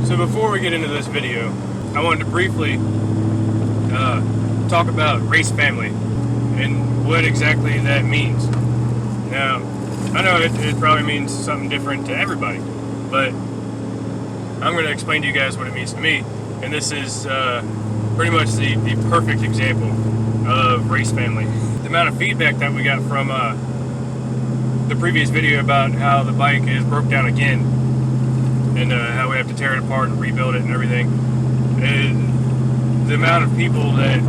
So before we get into this video, I wanted to briefly talk about race family and what exactly that means. Now, I know it probably means something different to everybody, but I'm going to explain to you guys what it means to me, and this is pretty much the perfect example of race family. The amount of feedback that we got from the previous video about how the bike is broke down again and how we have to tear it apart and rebuild it and everything, and the amount of people that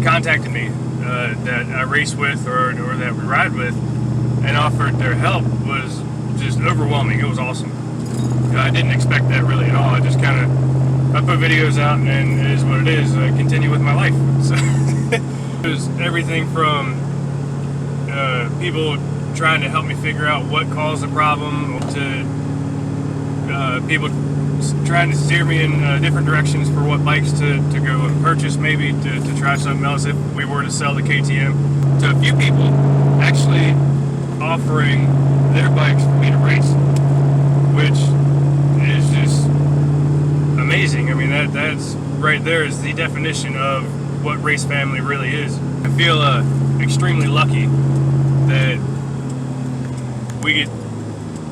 contacted me that I race with or that we ride with and offered their help was just overwhelming. It was awesome. I didn't expect that really at all. I just kind of, I put videos out and it is what it is. I continue with my life. So it was everything from people trying to help me figure out what caused the problem to people trying to steer me in different directions for what bikes to go and purchase, maybe to try something else if we were to sell the KTM, to a few people actually offering their bikes for me to race, which is just amazing. I mean, that's right there is the definition of what race family really is. I feel extremely lucky that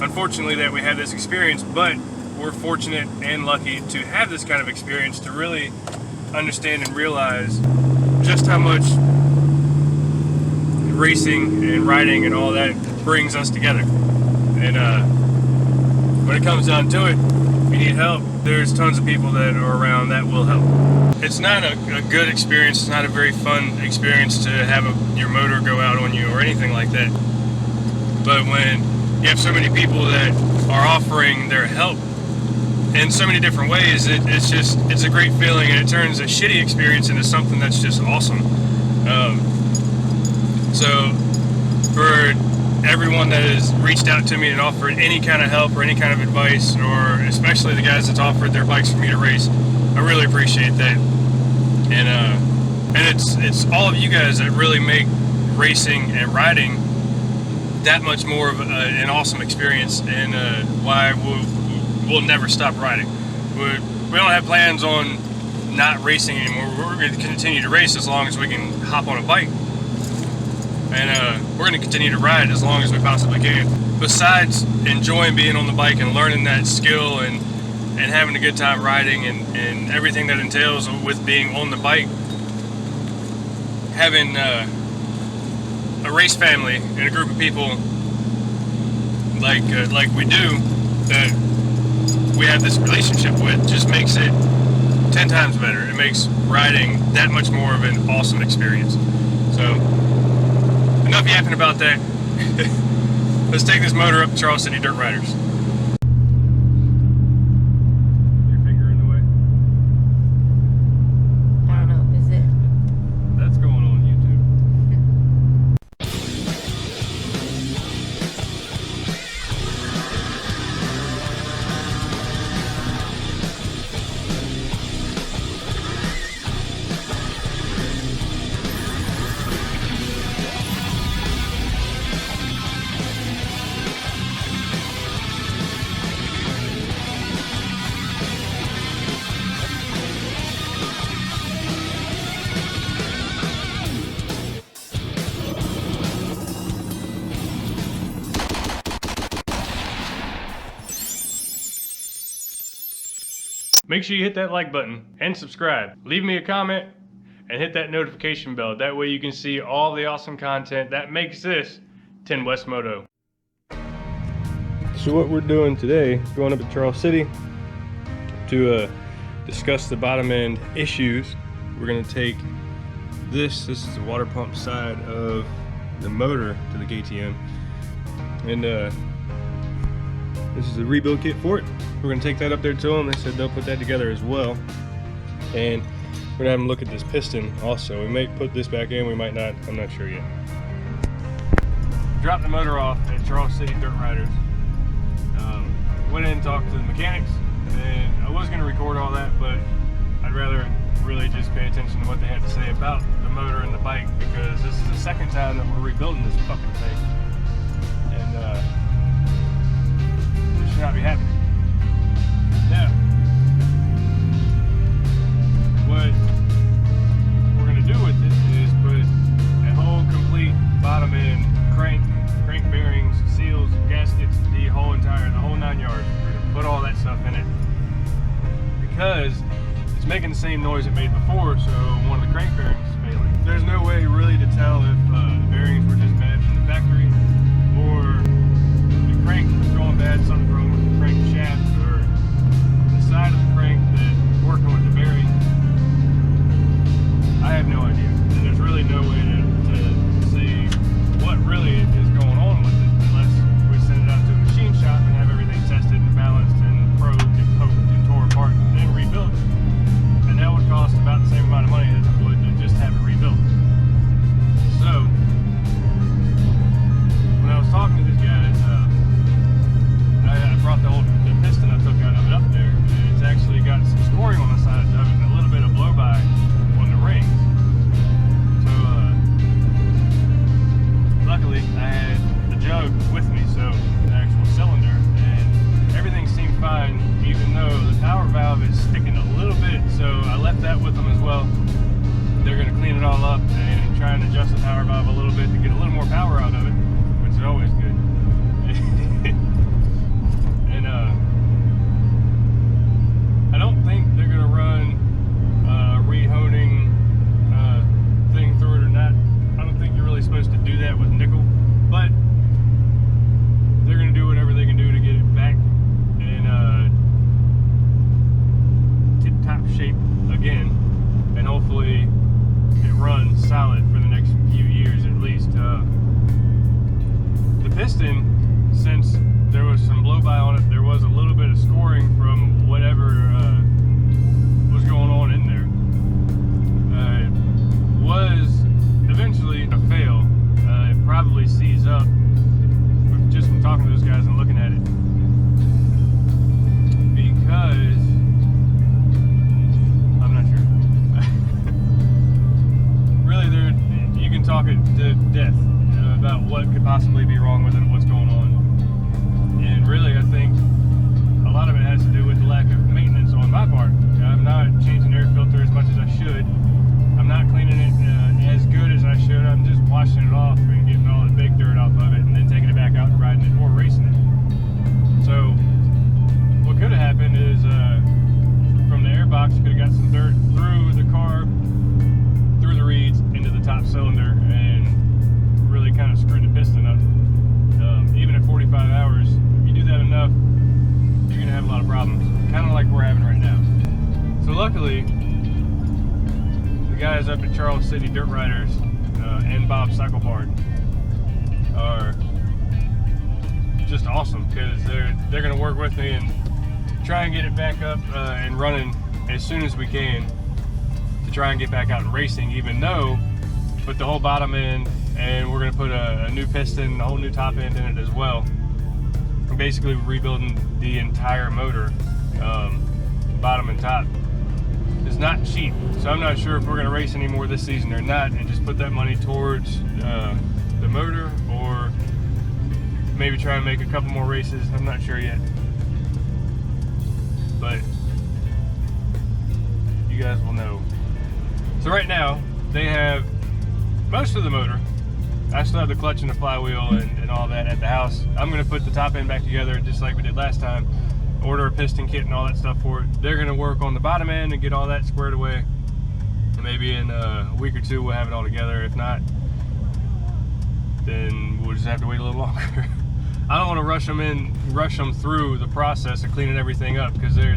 unfortunately that we had this experience, but we're fortunate and lucky to have this kind of experience to really understand and realize just how much racing and riding and all that brings us together. And when it comes down to it, if you need help, there's tons of people that are around that will help. It's not a good experience, it's not a very fun experience to have your motor go out on you or anything like that. But when you have so many people that are offering their help in so many different ways, it's a great feeling, and it turns a shitty experience into something that's just awesome. So for everyone that has reached out to me and offered any kind of help or any kind of advice, or especially the guys that's offered their bikes for me to race, I really appreciate that. And it's all of you guys that really make racing and riding that much more of an awesome experience, and why we'll never stop riding. We don't have plans on not racing anymore. We're going to continue to race as long as we can hop on a bike. And we're going to continue to ride as long as we possibly can. Besides enjoying being on the bike and learning that skill and having a good time riding and everything that entails with being on the bike, having a race family and a group of people like we do, that we have this relationship with, just makes it 10 times better. It makes riding that much more of an awesome experience. So enough yapping about that. Let's take this motor up to Charles City Dirt Riders. Your finger in the way? I don't know, is it? That's going on YouTube. Make sure you hit that like button and subscribe. Leave me a comment and hit that notification bell. That way you can see all the awesome content that makes this 10 West Moto. So what we're doing today, going up to Charles City to discuss the bottom end issues. We're gonna take this is the water pump side of the motor to the KTM, and this is a rebuild kit for it. We're gonna take that up there to them. They said they'll put that together as well, and we're gonna have them look at this piston also. We may put this back in, we might not, I'm not sure yet. Dropped the motor off at Charles City Dirt Riders. Went in and talked to the mechanics, and I was gonna record all that, but I'd rather really just pay attention to what they had to say about the motor and the bike, because this is the second time that we're rebuilding this fucking thing, and they should not be happy. Now, stuff in it, because it's making the same noise it made before, so one of the crank bearings is failing. There's no way really to tell if the bearings were just bad from the factory, or the crank was going bad, something wrong with the crank shaft, or the side of the crank that's working with the bearing. I have no idea. And there's really no way to say what really is going on with it, unless we send it out to a machine shop and have everything tested and balanced and probed and poked and tore apart and then rebuilt. And that would cost about the same amount of money as it would to just have it rebuilt. So, when I was talking to these guys, I brought the piston I took out of it up there, and it's actually got some scoring on the sides of it and a little bit of blow-by on the rings. So, luckily I had the jug with me, so the actual cylinder, and everything seemed fine, even though the power valve is sticking a little bit, so I left that with them as well. They're going to clean it all up and try and adjust the power valve a little bit to get a little more power out of it, which is always good. And I don't think they're going to run a rehoning thing through it or not. I don't think you're really supposed to do that with nickel, but they're going to do whatever they can do to get it back in tip-top shape again, and hopefully it runs solid for the next few years at least. The piston, since there was some blow-by on it, there was a little bit of scoring from whatever was going on in there. Was eventually a fail. It probably seized up just from talking to those guys and looking at it, because I'm not sure. Really, you can talk it to death about what could possibly be wrong with it and what's going on. And really, I think a lot of it has to do with the lack of maintenance on my part. I'm not changing air filter as much as I should. I'm not cleaning it as good as I should. I'm just washing it off and getting all the big dirt off of it and then taking it back out and riding it or racing it. So what could have happened is from the airbox, you could have got some dirt through the car, through the reeds, into the top cylinder, and really kind of screwed the piston up. Even at 45 hours, if you do that enough, you're going to have a lot of problems, kind of like we're having right now. So luckily, the guys up at Charles City Dirt Riders and Bob Cycle Barn are just awesome, because they're going to work with me and try and get it back up and running as soon as we can, to try and get back out and racing, even though put the whole bottom end, and we're going to put a new piston, a whole new top end in it as well. I'm basically rebuilding the entire motor, bottom and top. It's not cheap, so I'm not sure if we're going to race anymore this season or not, and just put that money towards the motor, or maybe try and make a couple more races. I'm not sure yet, but you guys will know. So right now they have most of the motor. I still have the clutch and the flywheel and all that at the house. I'm going to put the top end back together just like we did last time. Order a piston kit and all that stuff for it. They're going to work on the bottom end and get all that squared away. And maybe in a week or two we'll have it all together. If not, then we'll just have to wait a little longer. I don't want to rush them through the process of cleaning everything up, because they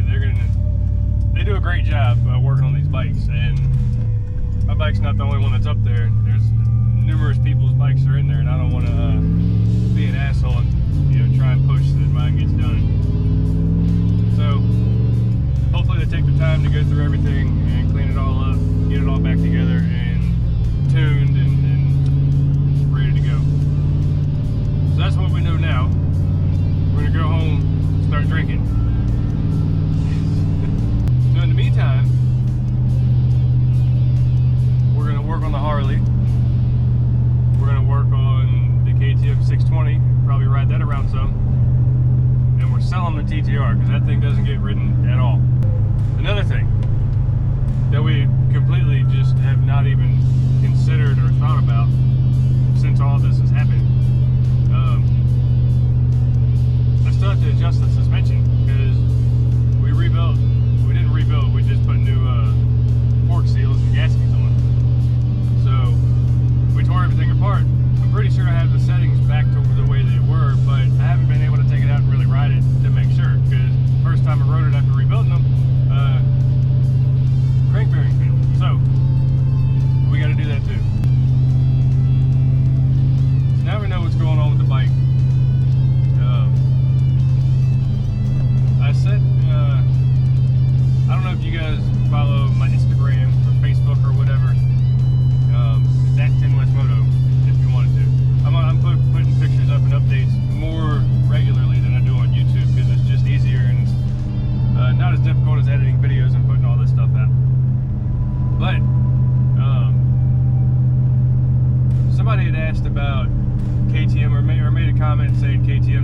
do a great job working on these bikes, and my bike's not the only one that's up there. There's numerous people's bikes are in there, and I don't want to be an asshole and try and push so that mine gets done. So hopefully they take the time to go through everything and clean it all up, get it all back together and tuned and ready to go. So that's what we know now. We're going to go home and start drinking. So in the meantime, we're going to work on the Harley. We're going to work on the KTM 620, probably ride that around some. And we're selling the TTR, because that thing doesn't get ridden at all. Another thing that we completely just have not even considered or thought about since all this has happened, I still have to adjust the suspension, because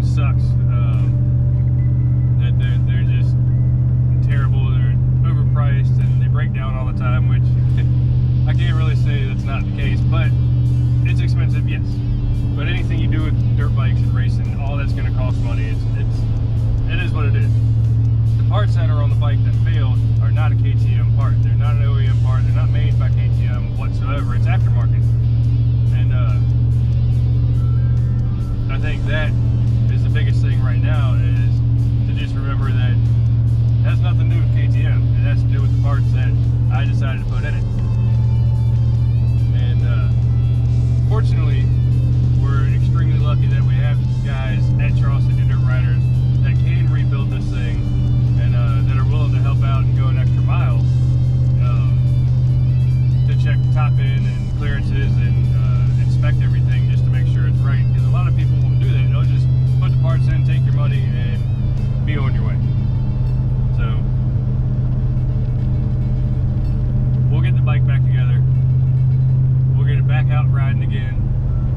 sucks. That they're just terrible. They're overpriced and they break down all the time, which I can't really say that's not the case, but it's expensive, yes. But anything you do with dirt bikes and racing, all that's going to cost money. It is what it is. The parts that are on the bike that failed are not a KTM part. They're not an OEM part. They're not made by KTM whatsoever. It's aftermarket. And I think that is the biggest thing right now, is to just remember that it has nothing to do with KTM. It has to do with the parts that I decided to put in it. And fortunately, we're extremely lucky that we have guys at Charleston Dirt Riders that can rebuild this thing and that are willing to help out and go an extra mile to check the top end and clearances and inspect everything just to make sure it's right. Because a lot of people won't do that. They'll just put the parts in, take your money, and be on your way. So we'll get the bike back together. We'll get it back out riding again.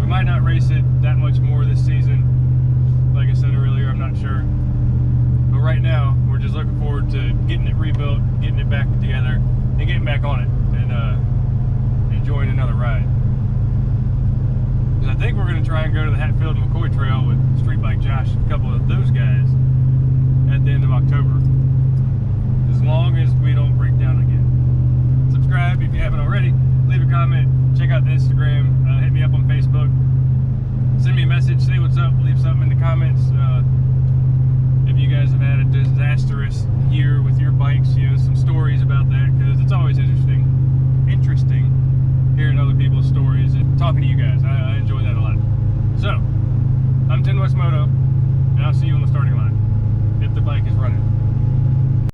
We might not race it that much more this season. Like I said earlier, I'm not sure. But right now, we're just looking forward to getting it rebuilt, getting it back together, and getting back on it, and enjoying another ride. Because I think we're going to try and go to the Hatfield and McCoy Trail with Street Bike Josh, a couple of those guys, at the end of October. As long as we don't break down again. Subscribe if you haven't already. Leave a comment. Check out the Instagram. Hit me up on Facebook. Send me a message. Say what's up. Leave something in the comments. If you guys have had a disastrous year with your bikes, you know, some stories about that, because it's always interesting hearing other people's stories and talking to you guys. I enjoy that a lot. So, I'm 10 West Moto.